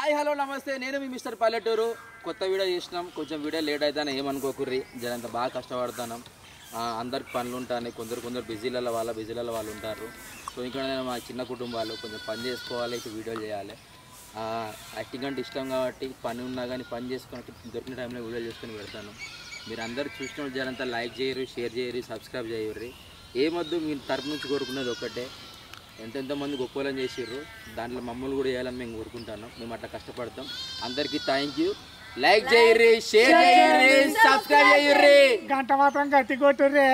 Hi hello నమస్తే నేను మీ mister పల్లెటూరు కొత్త వీడియో చేసినాం కొంచెం వీడియో లేట్ అవుతాను ఏమనుకోకుర్రి జరంత బాగా కష్టపడతాను అందరికి పనులు ఉంటాయి కొందరు బిజీలలో వాళ్ళు ఉంటారు సో ఇంకా మా చిన్న కుటుంబాలు కొంచెం పని చేసుకోవాలి ఇటు వీడియో చేయాలి యాక్టింగ్ అంటే ఇష్టం కాబట్టి పని ఉన్నా కానీ పని చేసుకొని దొరికిన టైంలో వీడియో చేసుకొని పెడతాను మీరు అందరు చూసిన జరంతా లైక్ చేయరు షేర్ చేయరు సబ్స్క్రైబ్ చేయరు ఏమొద్దు మీ తరపు నుంచి కోరుకునేది ఒకటే ఎంతెంతమంది గొప్పలని చేసిర్రు దాంట్లో మమ్మల్ని కూడా చేయాలని మేము కోరుకుంటాను మేము అట్లా కష్టపడతాం అందరికీ థ్యాంక్ యూ లైక్ చేయర్రి షేర్ చేయర్రి సబ్స్క్రైబ్ చేయర్రి గంట మాత్రం గట్టి కొట్టుర్రే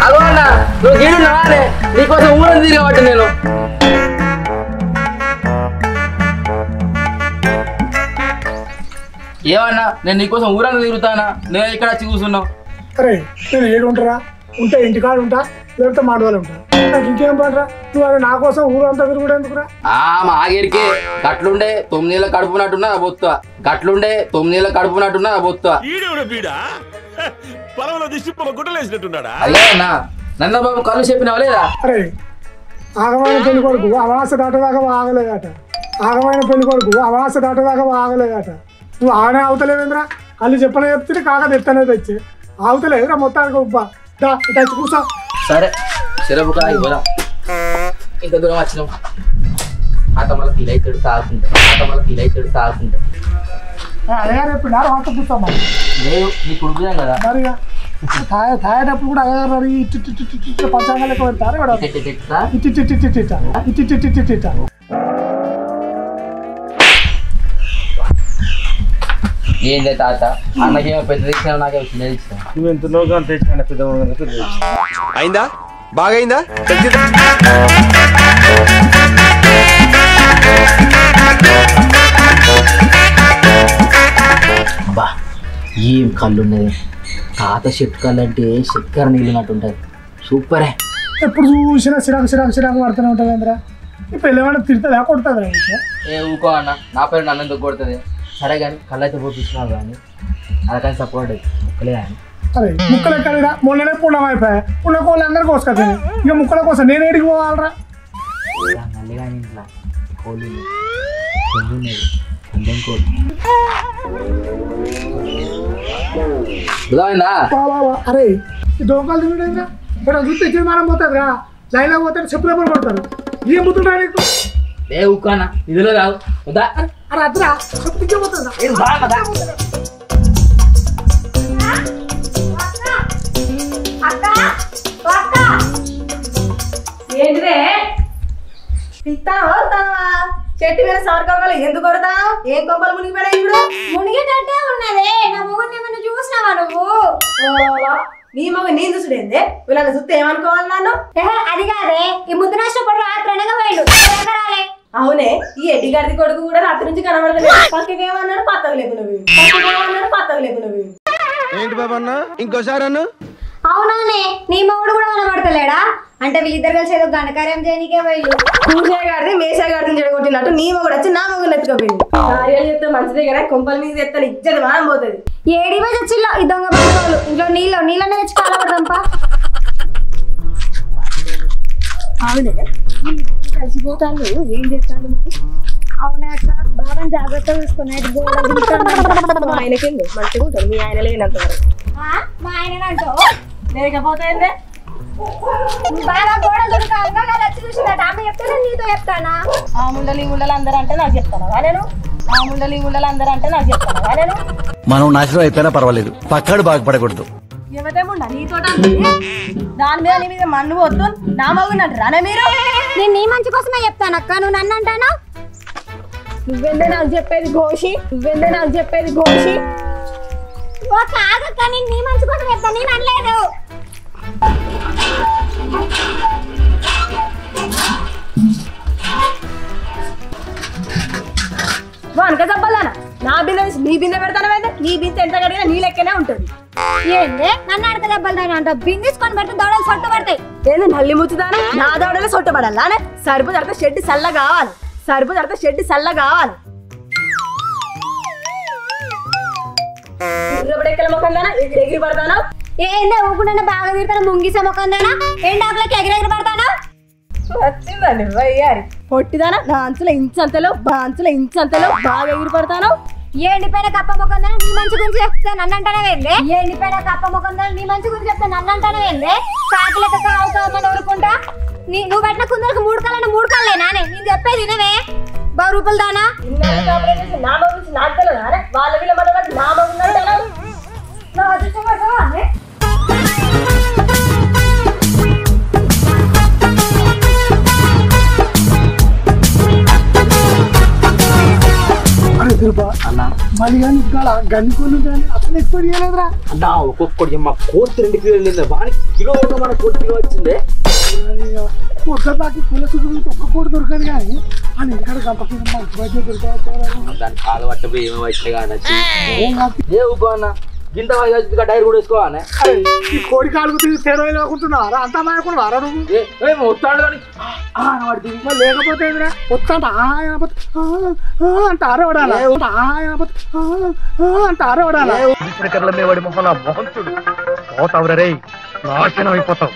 అగో అన్న నువ్వు గీడు నానే నీకోసం ఊరం తిరగబట్టి నేను ఏమన్నా నేను నీకోసం ఊరంతా తిరుగుతానా నేను ఇక్కడ వచ్చి కూర్చున్నావు అరే నేను ఏడు ఉంటారా ఉంటే ఇంటికాడు ఉంటా లేకపోతే మాడవాళ్ళు ఉంటా నాకు ఇంకేం పడరా నువ్వు అది నా కోసం ఊరంతా తిరుగుడు ఎందుకురా మా ఆగిరికే గట్లుండే 9 నెలల కడుపునట్టున్నా బొత్త గట్లుండే 9 నెలల కడుపునట్టున్నా బొత్త అయ్యా అన్నా నందబాబు కళ్ళు చెప్పినావా లేదా అరే ఆగమైన పెళ్లి కొడుకు అమాస దాటదాకా ఆగలేదట ఆగమైన పెళ్లి కొడుకు అమాస దాటదాకా ఆగలేదట నువ్వు ఆనే అవుతలేవేంద్రా కళ్ళు చెప్పనే చెప్తే కాక తెత్తనే తెచ్చి ఆగుతలేదురా మొత్తానికి ఉబ్బా తెచ్చి కూర్చో సరే సిరపుకా ఇవ్వదా ఇంత దూరం వచ్చినాం ఆట మళ్ళీ ఫీల్ అవుతాడు తాగుతుంటే అదే రేపు అంత కూర్చోమ్మా లేదు నీ కుడుకున్నాం కదా మరి తాగేటప్పుడు కూడా అయ్యారు ఇటు పంచాంగం లెక్క పెడతారు ఇటు ఏందే తాత అన్నకేమో పెద్ద తెచ్చినా నాకేమో చిన్న తెచ్చినా నువ్వు ఎంత లోగా తెచ్చిన పెద్ద అయిందా బాగైందా బా ఏం కళ్ళు ఉన్నది తాత చెట్టు కళ్ళు అంటే చక్కెర నీళ్ళున్నట్టు ఉంటుంది సూపరే ఎప్పుడు చూసినా సిరాకు పడుతూనే ఉంటుంది అందరా ఇప్పుడు ఏమైనా తిడుతుందా కొడుతుందా ఏ ఊకో అన్న నా పేరు నన్ను ఎందుకు కొడుతుంది సరే కానీ కళ్ళు అయితే పోతున్నావు కానీ అలా కానీ సపోర్ట్ ముక్కలే కానీ అరే ముక్కలు ఎక్కడా మొన్ననే పుణ్యం అయిపోయా పుణ్య కోళ్ళు అందరికీ వస్తుంది ఇక ముక్కల కోసం నేను ఏడికి పోవాలరా మళ్ళీ కానీ ఇంట్లో కోళ్ళు ఉన్నది అందం కోళ్ళు అరే ఈ దోకాలు తినడా ఇక్కడ చూస్తే తీర్మానం పోతుంది రా లైన్లో పోతాడు చెప్పులు ఎప్పుడు పడతారు ఏం బుద్ధుంటా నీకు ఏ ఊకానా ఇదిలో రావు వద్దా అరే అద్దరా చెప్పు పోతుందా ఏంటిదే చెట్టు మీద సవరకొమ్మలు ఎందుకు కొడతావు ఏం కొమ్మలు మునిగిపోయా ఇప్పుడు మునిగేటట్టే ఉన్నదే నా మొగుడిని ఏమన్నా చూసినావా నువ్వు నీ మగ నేను చూసుడేందే వీళ్ళని చూస్తే ఏమనుకోవాలి నన్ను అది కాదే ఈ ముద్దు నష్టపడు రాత్రి అనగా వేళ్ళు రాలే అవునే ఈ ఎడ్డి గడిది కొడుకు కూడా రాత్రి నుంచి కనబడలేదు పక్కకి ఏమన్నాడు పత్తకు లేకున్నవి ఏంటి బాబా అన్న ఇంకోసారి అన్న అవునానే నీ మొగుడు కూడా కనబడతలేడా అంటే వీళ్ళిద్దరు కలిసి ఏదో గణకార్యం చేయనికే వేళ్ళు కూసేగాడిది మేసేగాడిని చెడగొట్టినట్టు నీ మొగుడు వచ్చి నా మొగుడు ఎత్తుకపోయింది కార్యాలు చెప్తే మంచిదే కదా కొంపల మీద చెప్తాను ఇజ్జత మానం పోతుంది ఏడి పోయి వచ్చిల్లో ఈ దొంగ పట్టుకోవాలి ఇంట్లో నీళ్ళనే తెచ్చి కాలపడదాంపా అవునే కలిసిపోతాను ఏం చేస్తాను మరి అవునా అక్క బాబాని జాగ్రత్తగా చూసుకున్నాడు మా ఆయనకేంది మంచిగా ఉంటాడు మీ ఆయన లేనంత వరకు మా ఆయన అంటూ లేకపోతే బాగా గోడ దొరకాలిగా వచ్చి చూసిందట ఆమె చెప్తే నీతో చెప్తానా ఆ ముండలు ఈ ముండలు అందరూ అంటే నాకు చెప్తాను నేను ఆ ముండలు ఈ ముండలు అందరూ అంటే నాకు చెప్తాను నేను మనం నాశనం అయిపోయినా పర్వాలేదు పక్కడు బాగుపడకూడదు ఎవతేముండ నీతో దాని మీద నీ మీద మన్ను వద్దు నా మగునంట రానే మీరు నేను నీ మంచి కోసమే చెప్తాను అక్క నువ్వు నన్ను అంటానా నువ్వెందే నాకు చెప్పేది ఘోషి ఒక ఆగక్క నేను నీ మంచి కోసం చెప్తాను నేను అనలేదు అనక చెప్పాలనా నా బిందె నీ బిందె పెడతానైతే నీ బిందె ఎంత కడిగినా నీ లెక్కనే ఉంటుంది ఏందే నన్ను అడక దెబ్బలు అంట బిందిసుకొని పెడితే దొడలు సొట్టు పడతాయి ఏంది నల్లి ముచ్చుదానా నా దవడలో సొట్టబడాలా సరుపు తడితే షెడ్ చల్ల కావాలి సరుపు తర్వాత షెడ్ చల్ల కావాలి ఎక్కల మొక్కదానా ఎగిరి పడతానా ఏందే ఊకుండా బాగా తిడతాను ముంగిస మొక్కందానా ఎండాకులకి ఎగిరెగిరి పడతానా వచ్చిందండి వయ్యారి పొట్టిదానా నా అంచుల ఇంచంతలో బాగా ఎగిరి పడతాను ఎండిపోయిన కప్ప మొక్కందానా నీ మంచి గురించి చెప్తే నన్ను అంటానే వెళ్ళే ఎండిపోయిన కప్ప మొక్కందానా నీ మంచి గురించి చెప్తే నన్ను అంటానే వెళ్ళే కాకిలక కావుతామని ఊరుకుంటా నువ్వు పెట్టిన కుందరికి 3 కాళ్ళే నానే నేను చెప్పేది వినవే 10 రూపాయలు దానా నా మగ నుంచి నాకు తెలియదు వాళ్ళ వీళ్ళ మన నా మగ అన్న మళ్ళీ కానీ గన్ని కొను కానీ అసలు ఎక్కువ చేయలేదురా అన్న ఒక్కొక్కటి మా కోతి 2 కిలోలు వెళ్ళింది వానికి కిలో మన కోటి కిలో వచ్చిందే పొద్దుకి పుల్ల చుట్టూ ఒక్క కోటి దొరకదు కానీ అని ఇక్కడ గంపకి మంచి దొరకవచ్చు దాని కాలు పట్టపోయి ఏమో వచ్చాయి కానీ ఏ ఊకో అన్న గింత డైర్ కూడా వేసుకోవాలనే ఈ కోడి కాలుకు తేడా లేకుంటున్నారా అంతా మాయకుండా వారా నువ్వు వస్తాడు కానీ లేకపోతే వస్తాంట అంటే ఆరవడాలి అంటే ఆరవడాలి వాడి మొహం మోహంతుడు పోతావురే నాశనం అయిపోతావు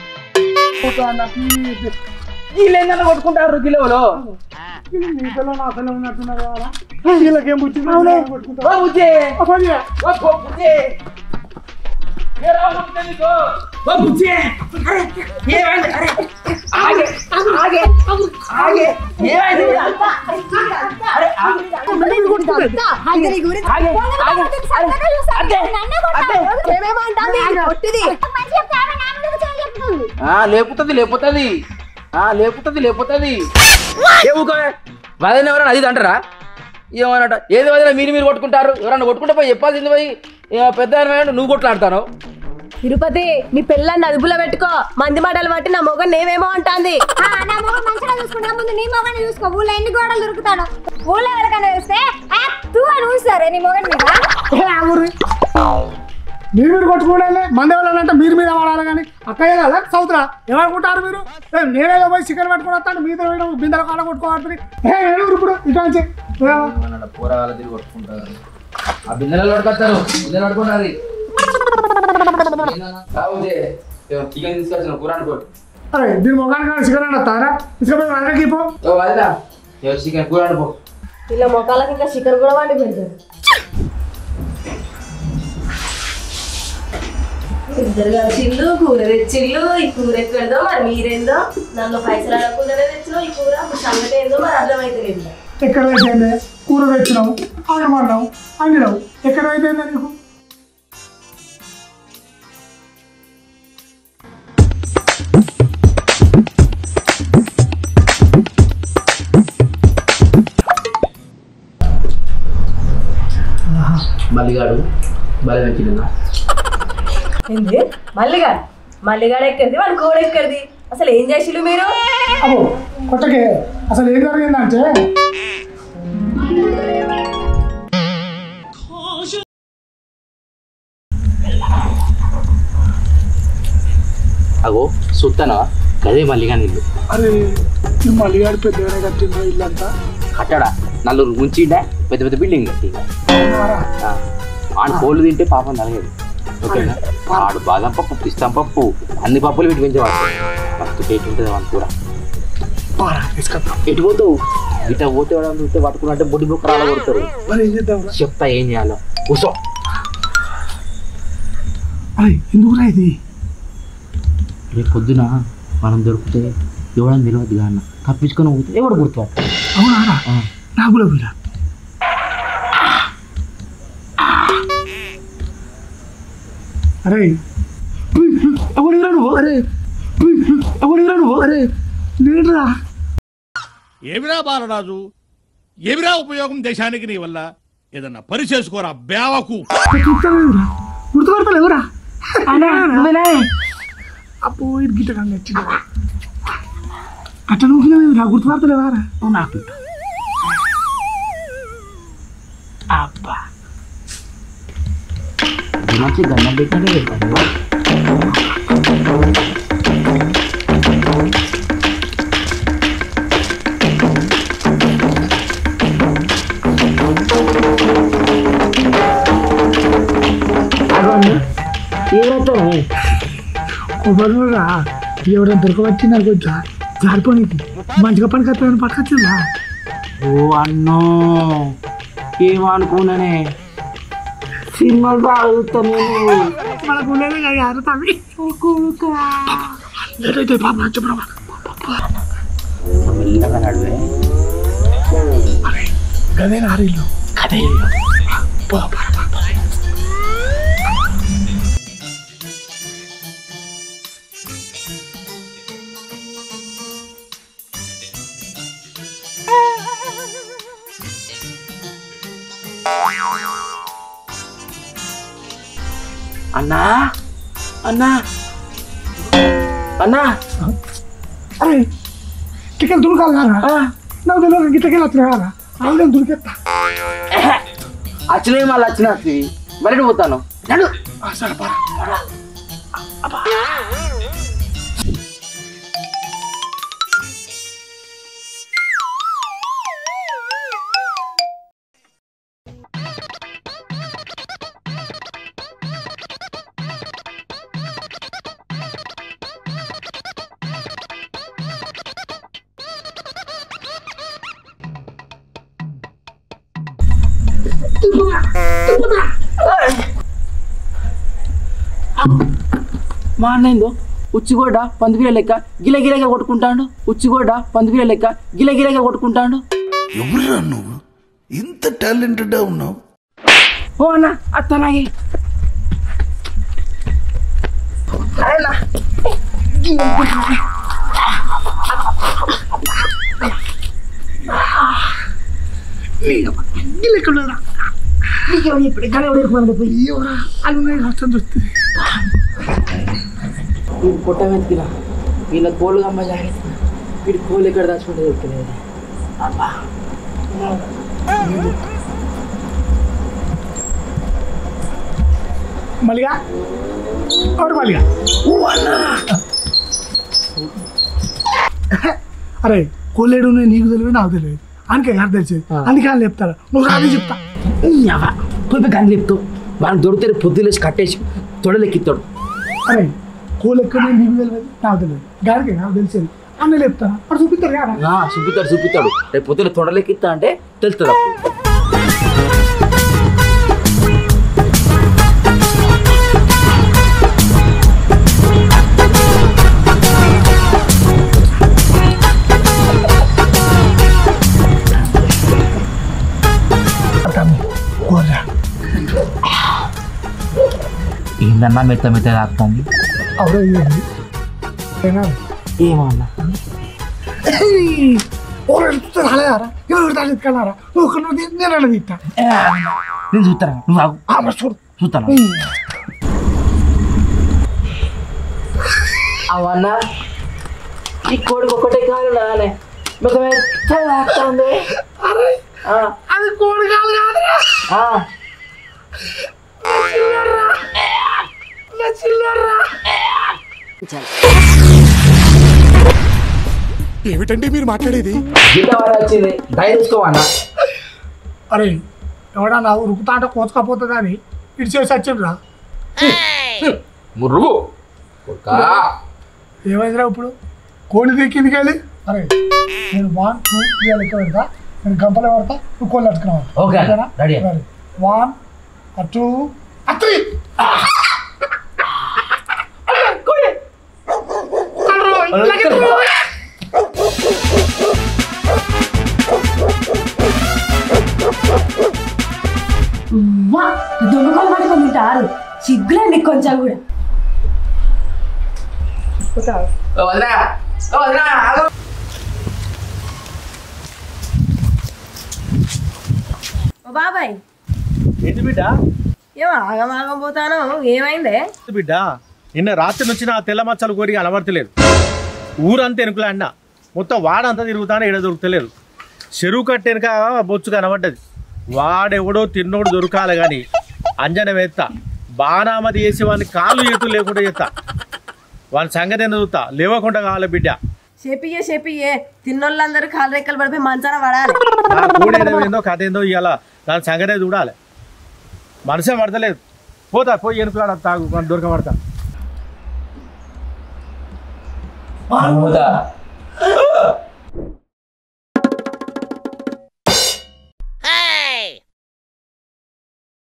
వీళ్ళేందన్నా కొట్టుకుంటారు కిలోలో నీతలో నాశనం ఉన్నట్టున్నారు కదా వీళ్ళకేం పుట్టింది లేపుతుంది వదిన ఎవరన్నా అది అంటారా ఏమన్నట ఏది వదిన మీరు కొట్టుకుంటారు ఎవరన్నా కొట్టుకుంటే పోయి చెప్పాల్సింది పోయి పెద్ద నువ్వు కొట్లాడతాను తిరుపతి నీ పిల్లని అదుపులో పెట్టుకో మంది మాటలు బట్టి నా మొగ నేమేమో అంటాంది నా మొగం మంచిగా చూసుకుంటా ముందు నీ మొగని చూసుకో ఊళ్ళో ఎన్ని గోడలు దొరుకుతాడు ఊళ్ళో ఎవరికైనా చూస్తే తూ అని చూస్తారే నీ మొగని మీద మీరు కొట్టుకోవాలి మంది ఎవరంటే మీరు మీద వాడాలి కానీ అక్కయ్య కదా సౌత్రా ఏమనుకుంటారు మీరు నేనేదో పోయి చికెన్ పట్టుకుని వస్తాను మీతో బిందెల కాడ కొట్టుకోవాలి ఇప్పుడు ఇటు నుంచి కూరగాయలు తిరిగి కొట్టుకుంటారు ఆ బిందెలు పట్టుకొస్తారు బిందెలు పట్టుకుంటారు చికెన్ తీసుకొచ్చిన కూర అనుకోండి దీని మొగానికి చికెన్ వస్తారా తీసుకుపోయి అందరికీ పో చికెన్ కూర అనుకో ఇలా మొక్కలకి ఇంకా చికెన్ కూడా వండి పెడతారు ఇద్దరు కలిసిండు కూర తెచ్చిళ్ళు ఈ కూర ఎక్కడదో మరి మీరేందో నన్ను పైసలు అడగకుండానే తెచ్చినావు ఈ కూర సంగతి ఏందో మరి అర్థమైతే ఎక్కడైతే కూర తెచ్చినావు ఆడమన్నావు అండినావు ఎక్కడైతే నీకు మల్లిగాడు బలం ఎక్కిందా ఏంది మల్లిగాడు ఎక్కడిది వాడు కూర ఎక్కడిది అసలు ఏం చేసిళ్ళు మీరు అబ్బో కొట్టకే అసలు ఏం జరిగిందంటే అగో సుత్తానా గదే మల్లిగా నీళ్ళు అరే మల్లిగాడు పెద్దగానే కట్టిందో ఇల్లంతా కట్టాడా నలుగురు ముంచిండే పెద్ద పెద్ద బిల్డింగ్ కట్టి ఆడు కోళ్ళు తింటే పాపం తలగదు ఓకేనా ఆడు బాదం పప్పు పిస్తాం పప్పు అన్ని పప్పులు వీటి పెంచేవాడు మస్తు టేస్ట్ ఉంటుంది వాడి కూర ఎటు పోతావు ఇట పోతే చూస్తే పట్టుకున్నట్టే బొడ్డి బొక్క రాళ్ళ కొడతారు చెప్తా ఏం చేయాలో కూసో ఎందుకురా ఇది రేపు పొద్దున మనం దొరికితే ఎవడని తెలియదు అన్న తప్పించుకొని పోతే ఎవడు గుర్తుపడతాడు అవునా నాగులో వీరా అరే ఎవడిరా నువ్వు అరే ఎవడిరా నువ్వు అరే నేనురా ఏమిరా బాలరాజు ఏమిరా ఉపయోగం దేశానికి నీ వల్ల ఏదన్నా పని చేసుకోరా బేవకు గుర్తుపడతాను ఎవరా అప్పు ఇది గిట్ట కానీ నచ్చింది అట్ట నువ్వురా గుర్తుపడతలేవారా నాకు అబ్బా మంచి గన్నం పెట్టినట్టే పెడతాను కొబ్బరి నూనె ఎవరైనా దొరకబట్టి నాకు జారిపోనీకి మంచిగా పనికి వస్తుందని పట్టుకొచ్చిందా? ఓ అన్నో ఏమనుకున్నానే సినిమాలు బాగా చూస్తాను మనకు ఉండేది కదా తమ్మి పాప చెప్పరా మెల్లగా నడువే గదే నారీళ్ళు కదే అన్నా అన్నా అన్నా అరే టికెట్ దురకాలి కదా నాకు తెలియదు గిట్టకెళ్ళి వచ్చినా కదా ఆవిడ దురికెత్తా వచ్చినవి మళ్ళీ వచ్చిన మరి పోతాను నడు సరే పా మా అన్నైందో ఉచ్చిగోడ పందుగిల లెక్క గిలగిలగా కొట్టుకుంటాడు ఉచ్చిగోడ పందుగిల లెక్క గిలగిలగా కొట్టుకుంటాడు ఎవరురా నువ్వు ఇంత టాలెంటెడ్ ఉన్నావు? ఓ అన్న అత్తనాగి పొట్ట వెతికినా వీళ్ళ కోళ్ళు అమ్మ జాగ్రత్త వీడి కోళ్ళు ఎక్కడ దాచుకుంటే చెప్తలేదు అబ్బా మళ్ళీగా ఎవరు మళ్ళీగా అరే కోలేడు నీకు తెలియదు నాకు తెలియదు అందుకే నాకు తెలిసేది అందుకే అని చెప్తారు నువ్వు రాదు చెప్తా పోయి కానీ చెప్తావు వాళ్ళు దొరికితే పొద్దులేసి కట్టేసి తొడలెక్కిస్తాడు అరే కోలు ఎక్కడ నీకు తెలియదు నాకు తెలియదు గారికి నాకు తెలిసేది అన్నీ చెప్తాను అక్కడ చూపిస్తారు కదా చూపిస్తాడు రేపు పొద్దున తొడలెక్కిస్తా అంటే తెలుస్తుంది ఏందన్నా మెత్త మెత్త తాకుతుంది అవునా ఏమో అన్న రాలేదారా ఎవరు తాగెత్తుకున్నారా నువ్వు ఒక నేను అన్నది ఇస్తా నేను చూస్తాను నువ్వు చూడు చూస్తాను అవన్నా ఈ కోడికి ఒకటే కాదు నానే మెత్త మెత్త తాకుతుంది అది కోడి కాదు కాదురా ఏమిటండి మీరు మాట్లాడేది వచ్చింది దయచేసుకోవన్నా అరే ఎవడన్నా ఉరుకుతా అంటే కోసుకపోతుంది అని ఇటు చేసి వచ్చిండ్రా మురుగు ఏమైందిరా ఇప్పుడు కోడి దిక్కిందికి వెళ్ళి అరే నేను 1 2 3 లెక్క పెడతా నేను గంపలో పడతా నువ్వు కోళ్ళు అట్టుకున్నావు ఓకేనా 1 2 3 దొంగలు పట్టుకొని తింటారు సిగ్గులండి కొంచెం కూడా బాబాయ్ ఏంటి బిడ్డ ఏమో ఆగమాగం పోతాను ఏమైందే బిడ్డ నిన్న రాత్రి నుంచి నా తెల్ల మచ్చలు కోరి అలవర్తలేదు ఊరంతా ఎనుకలే అన్న మొత్తం వాడంతా తిరుగుతానే ఎడ దొరుకుతలేదు చెరువు కట్టెనుక బొచ్చు కనబడ్డది వాడెవడో తిన్నోడు దొరకాలి కానీ అంజనం ఎత్తా బాణామతి వేసి వాడిని కాళ్ళు చేతులు లేకుండా చేస్తా వాని సంగతి ఎందుకు చూస్తా లేవకుండా కావాలి బిడ్డ చెప్పియే తిన్నోళ్ళందరూ కాలు రెక్కలు పడిపోయి మంచాన పడాలి నా కూడేదో ఏందో కథ ఏందో ఇవాళ దాని సంగతే చూడాలి మనసే పడతలేదు పోతా పోయి ఎనుకులాడ తాగు దొరకబడతా మామూదా